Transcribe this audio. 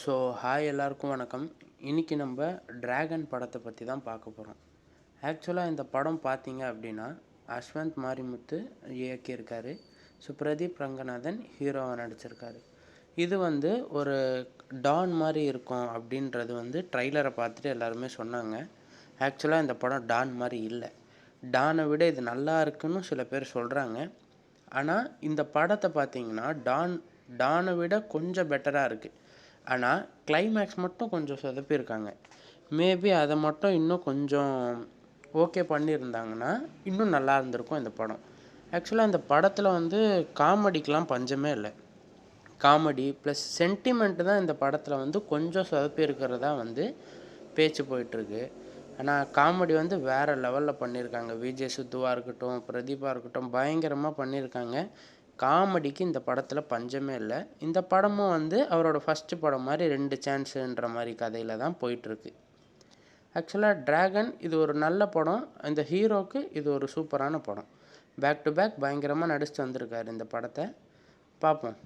So hi எல்லாருக்கும் வணக்கம். இன்றைக்கி நம்ம டிராகன் படத்தை பற்றி தான் பார்க்க போகிறோம். ஆக்சுவலாக இந்த படம் பார்த்தீங்க அப்படின்னா அஸ்வந்த் மாரிமுத்து இயக்கியிருக்காரு. ஸோ பிரதீப் ரங்கநாதன் ஹீரோவை நடிச்சிருக்காரு. இது ஒரு டான் மாதிரி இருக்கும் அப்படின்றது ட்ரைலரை பார்த்துட்டு எல்லாருமே சொன்னாங்க. ஆக்சுவலாக இந்த படம் டான் மாதிரி இல்லை. டானை விட இது நல்லா இருக்குன்னு சில பேர் சொல்கிறாங்க. ஆனால் இந்த படத்தை பார்த்தீங்கன்னா டானை விட கொஞ்சம் பெட்டராக இருக்குது. ஆனால் கிளைமேக்ஸ் மட்டும் கொஞ்சம் சொதப்பியிருக்காங்க. மேபி அதை மட்டும் இன்னும் கொஞ்சம் ஓகே பண்ணியிருந்தாங்கன்னா இன்னும் நல்லா இருந்திருக்கும் இந்த படம். ஆக்சுவலாக இந்த படத்தில் காமெடிக்கெலாம் பஞ்சமே இல்லை. காமெடி ப்ளஸ் சென்டிமெண்ட்டு தான் இந்த படத்தில் கொஞ்சம் சொதப்பியிருக்கிறதா பேச்சு போயிட்டுருக்கு. ஆனால் காமெடி வேறு லெவலில் பண்ணியிருக்காங்க. விஜய் சித்துவாக இருக்கட்டும், பிரதீபாக இருக்கட்டும், பயங்கரமாக பண்ணியிருக்காங்க. காமெடிக்கு இந்த படத்தில் பஞ்சமே இல்லை. இந்த படமும் அவரோட ஃபஸ்ட்டு படம் மாதிரி 2 சான்ஸுன்ற மாதிரி கதையில் தான் போயிட்டுருக்கு. ஆக்சுவலாக டிராகன் இது ஒரு நல்ல படம். இந்த ஹீரோவுக்கு இது ஒரு சூப்பரான படம். பேக் டு பேக் பயங்கரமாக நடிச்சுட்டு வந்திருக்காரு இந்த படத்தை. பார்ப்போம்.